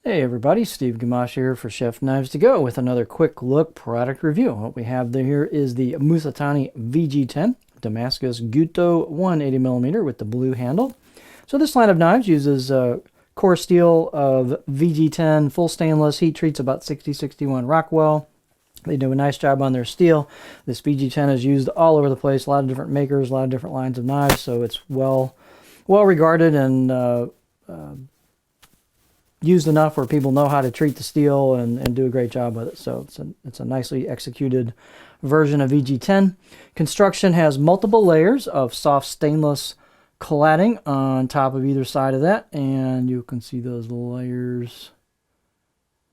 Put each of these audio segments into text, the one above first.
Hey everybody, Steve Gamache here for Chef Knives to Go with another quick look product review. What we have here is the Masutani VG10 Damascus Gyuto 180mm with the blue handle. So this line of knives uses core steel of VG10 full stainless, heat treats about 60-61 Rockwell. They do a nice job on their steel. This VG10 is used all over the place, a lot of different makers, a lot of different lines of knives, so it's well regarded and used enough where people know how to treat the steel and do a great job with it. So it's a nicely executed version of VG10. Construction has multiple layers of soft stainless cladding on top of either side of that, and you can see those layers.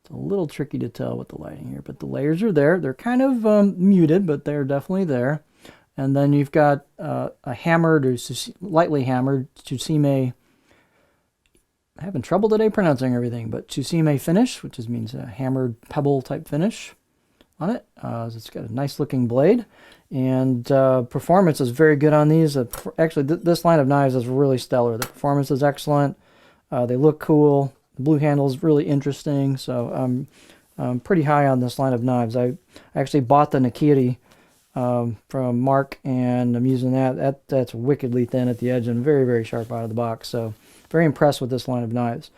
It's a little tricky to tell with the lighting here, but the layers are there. They're kind of muted, but they're definitely there. And then you've got a hammered or lightly hammered Tsushima. I'm having trouble today pronouncing everything, but Tsushima finish, which means a hammered pebble type finish on it. It's got a nice looking blade, and performance is very good on these. Actually, this line of knives is really stellar. The performance is excellent. They look cool. The blue handle is really interesting, so I'm pretty high on this line of knives. I actually bought the Nakiri from Mark, and I'm using that. That's wickedly thin at the edge and very, very sharp out of the box. So very impressed with this line of knives.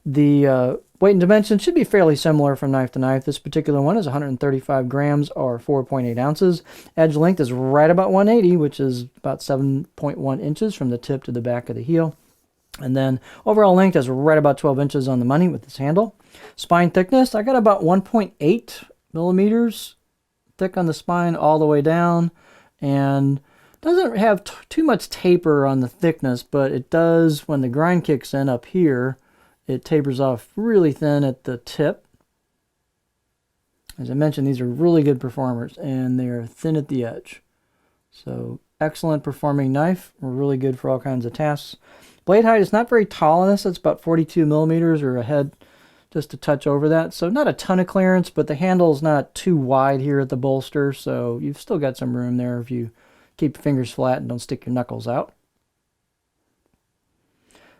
The weight and dimension should be fairly similar from knife to knife. This particular one is 135 grams or 4.8 ounces. Edge length is right about 180, which is about 7.1 inches from the tip to the back of the heel. And then overall length is right about 12 inches on the money with this handle. Spine thickness, I got about 1.8 millimeters thick on the spine all the way down, and doesn't have too much taper on the thickness, but it does when the grind kicks in up here. It tapers off really thin at the tip. As I mentioned, these are really good performers, and they are thin at the edge. So excellent performing knife. Really good for all kinds of tasks. Blade height is not very tall on this. It's about 42 millimeters or a head just a touch over that. So not a ton of clearance, but the handle is not too wide here at the bolster, so you've still got some room there if you keep your fingers flat and don't stick your knuckles out.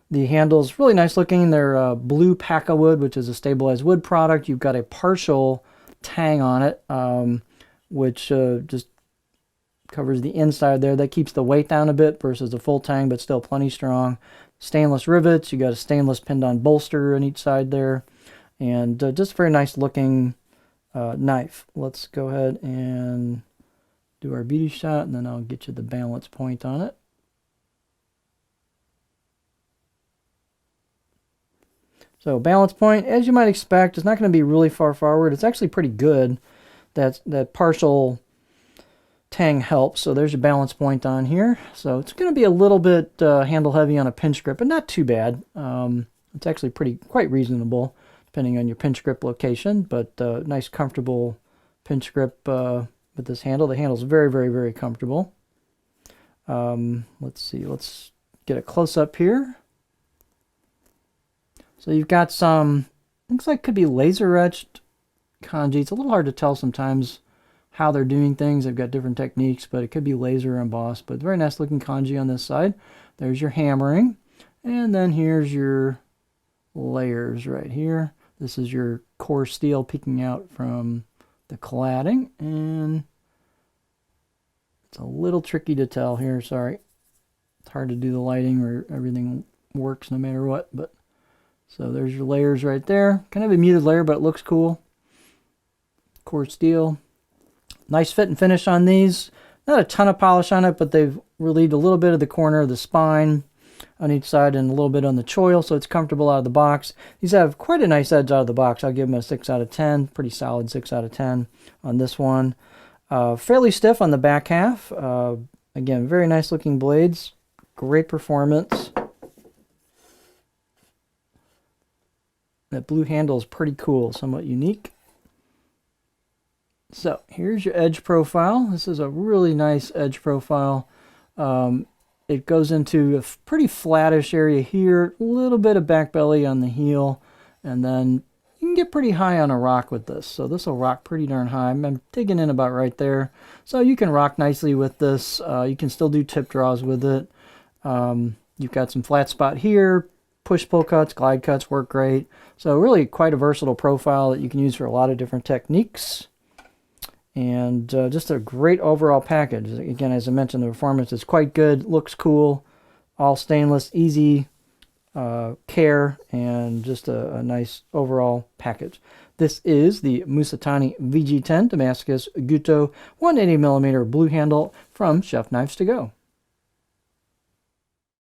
The handle's really nice looking. They're blue Paca wood, which is a stabilized wood product. You've got a partial tang on it, which just covers the inside there. That keeps the weight down a bit versus a full tang, but still plenty strong. Stainless rivets. You got a stainless pinned on bolster on each side there, and just a very nice looking knife. Let's go ahead and do our beauty shot, and then I'll get you the balance point on it. So balance point, as you might expect, is not going to be really far forward. It's actually pretty good. That partial tang helps. So there's your balance point on here. So it's going to be a little bit handle heavy on a pinch grip, but not too bad. It's actually quite reasonable depending on your pinch grip location, but nice comfortable pinch grip with this handle. The handle's very, very, very comfortable. Let's see. Let's get a close up here. So you've got some, looks like could be laser etched kanji. It's a little hard to tell sometimes how they're doing things. They've got different techniques, but it could be laser embossed. But very nice looking kanji on this side. There's your hammering, and then here's your layers right here. This is your core steel peeking out from the cladding, and it's a little tricky to tell here. Sorry, it's hard to do the lighting where everything works no matter what. But so there's your layers right there. Kind of a muted layer, but it looks cool. Core steel. Nice fit and finish on these. Not a ton of polish on it, but they've relieved a little bit of the corner of the spine on each side and a little bit on the choil, so it's comfortable out of the box. These have quite a nice edge out of the box. I'll give them a 6 out of 10. Pretty solid 6 out of 10 on this one. Fairly stiff on the back half. Again, very nice looking blades. Great performance. That blue handle is pretty cool, somewhat unique. So here's your edge profile. This is a really nice edge profile. It goes into a pretty flattish area here, a little bit of back belly on the heel, and then you can get pretty high on a rock with this. So this will rock pretty darn high. I'm digging in about right there. So you can rock nicely with this. You can still do tip draws with it. You've got some flat spot here, push-pull cuts, glide cuts work great. So really quite a versatile profile that you can use for a lot of different techniques. And just a great overall package. Again, as I mentioned, the performance is quite good, looks cool, all stainless, easy care, and just a nice overall package. This is the Masutani VG10 Damascus Gyuto 180mm blue handle from Chef Knives To Go.